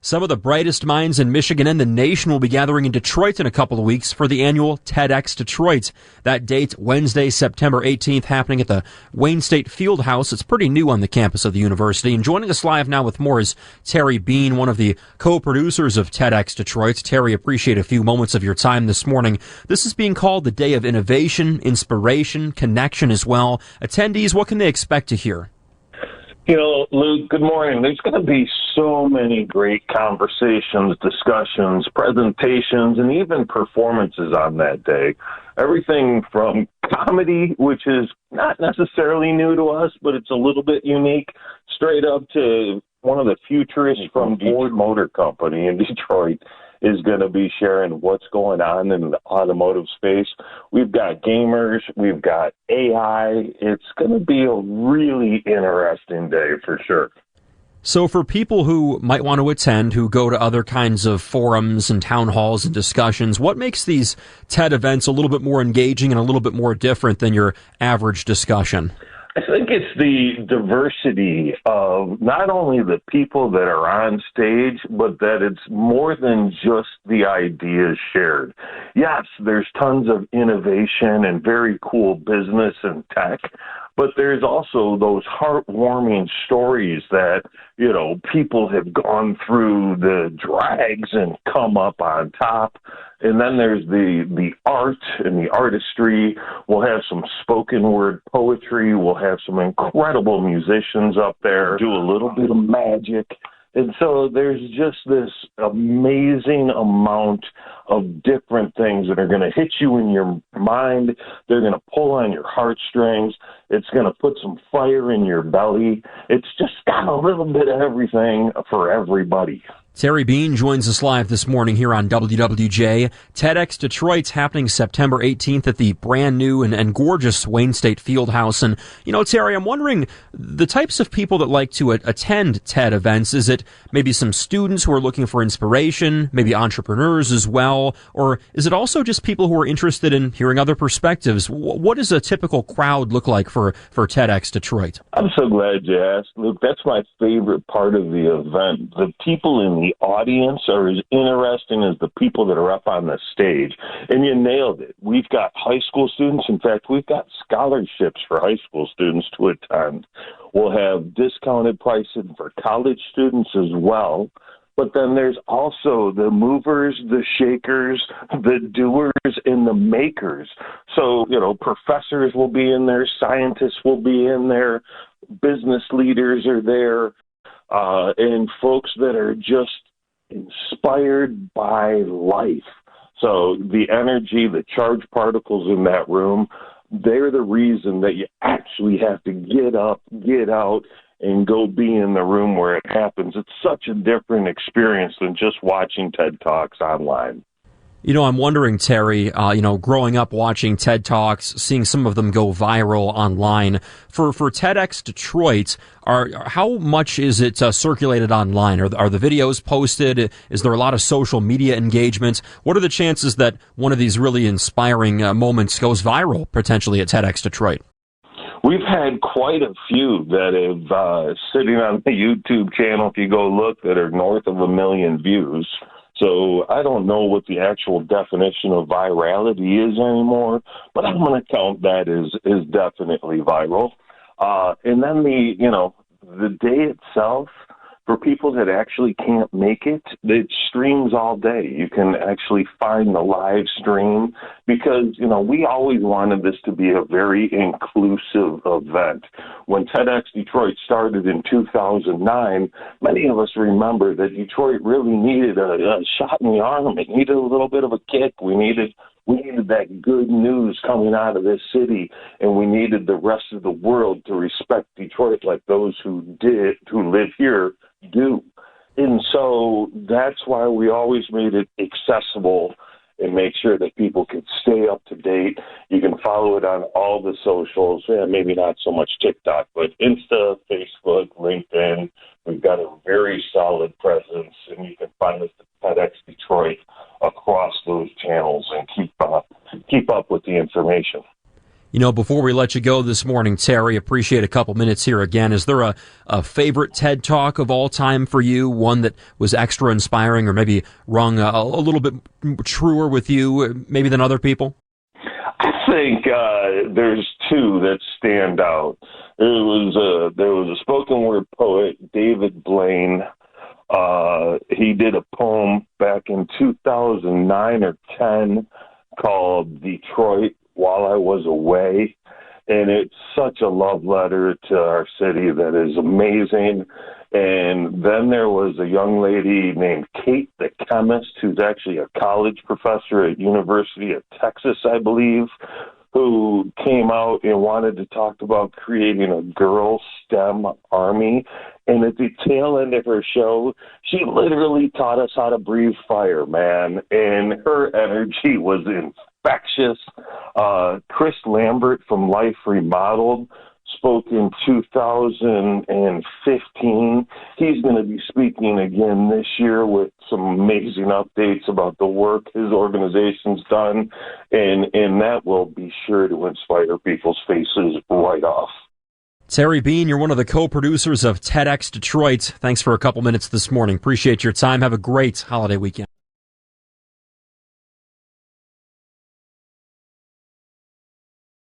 Some of the brightest minds in Michigan and the nation will be gathering in Detroit in a couple of weeks for the annual TEDxDetroit. That date, Wednesday, September 18th, happening at the Wayne State Fieldhouse. It's pretty new on the campus of the university. And joining us live now with more is Terry Bean, one of the co-producers of TEDxDetroit. Terry, appreciate a few moments of your time this morning. This is being called the Day of Innovation, Inspiration, Connection as well. Attendees, what can they expect to hear? You know, Luke, good morning. There's going to be so many great conversations, discussions, presentations, and even performances on that day. Everything from comedy, which is not necessarily new to us, but it's a little bit unique, straight up to one of the futurists from Ford Motor Company in Detroit is going to be sharing what's going on in the automotive space. We've got gamers, we've got AI. It's going to be a really interesting day for sure. So for people who might want to attend, who go to other kinds of forums and town halls and discussions, what makes these TED events a little bit more engaging and a little bit more different than your average discussion? I think it's the diversity of not only the people that are on stage, but that it's more than just the ideas shared. Yes, there's tons of innovation and very cool business and tech, but there's also those heartwarming stories that, you know, people have gone through the drags and come up on top. And then there's the art and the artistry. We'll have some spoken word poetry. We'll have some incredible musicians up there, do a little bit of magic. And so there's just this amazing amount of different things that are going to hit you in your mind. They're going to pull on your heartstrings. It's going to put some fire in your belly. It's just got a little bit of everything for everybody. Terry Bean joins us live this morning here on WWJ. TEDxDetroit's happening September 18th at the brand new and gorgeous Wayne State Fieldhouse. And, you know, Terry, I'm wondering the types of people that like to attend TED events. Is it maybe some students who are looking for inspiration, maybe entrepreneurs as well? Or is it also just people who are interested in hearing other perspectives? What does a typical crowd look like for TEDxDetroit? I'm so glad you asked, Luke. That's my favorite part of the event. The people in the audience are as interesting as the people that are up on the stage. And you nailed it. We've got high school students. In fact, we've got scholarships for high school students to attend. We'll have discounted pricing for college students as well. But then there's also the movers, the shakers, the doers, and the makers. So, you know, professors will be in there, scientists will be in there, business leaders are there. And folks that are just inspired by life. So the energy, the charged particles in that room, they're the reason that you actually have to get up, get out, and go be in the room where it happens. It's such a different experience than just watching TED Talks online. You know, I'm wondering, Terry, growing up watching TED Talks, seeing some of them go viral online, for TEDxDetroit, how much is it circulated online? Are the videos posted? Is there a lot of social media engagement? What are the chances that one of these really inspiring moments goes viral, potentially, at TEDxDetroit? We've had quite a few that have sitting on the YouTube channel, if you go look, that are north of 1 million views. So I don't know what the actual definition of virality is anymore, but I'm going to count that as definitely viral. And then the day itself, for people that actually can't make it streams all day. You can actually find the live stream because, we always wanted this to be a very inclusive event. When TEDxDetroit started in 2009, many of us remember that Detroit really needed a shot in the arm. It needed a little bit of a kick. We needed that good news coming out of this city, and we needed the rest of the world to respect Detroit like those who live here do. And so that's why we always made it accessible and make sure that people could stay up to date. You can follow it on all the socials, maybe not so much TikTok, but Insta, Facebook, LinkedIn. We've got a very solid presence, and you can find us at TEDxDetroit across those channels and keep up with the information. You know, before we let you go this morning, Terry, appreciate a couple minutes here again. Is there a favorite TED Talk of all time for you? One that was extra inspiring or maybe rung a little bit truer with you maybe than other people? I think there's two that stand out. There was a spoken word poet, David Blaine. He did a poem back in 2009 or 10 called Detroit While I Was Away. And it's such a love letter to our city that is amazing. And then there was a young lady named Kate the chemist, who's actually a college professor at University of Texas, I believe, who came out and wanted to talk about creating a girl STEM army. And at the tail end of her show, she literally taught us how to breathe fire, man. And her energy was infectious. Chris Lambert from Life Remodeled spoke in 2015. He's going to be speaking again this year with some amazing updates about the work his organization's done, and that will be sure to inspire people's faces right off. Terry Bean, you're one of the co-producers of TEDxDetroit. Thanks for a couple minutes this morning. Appreciate your time. Have a great holiday weekend.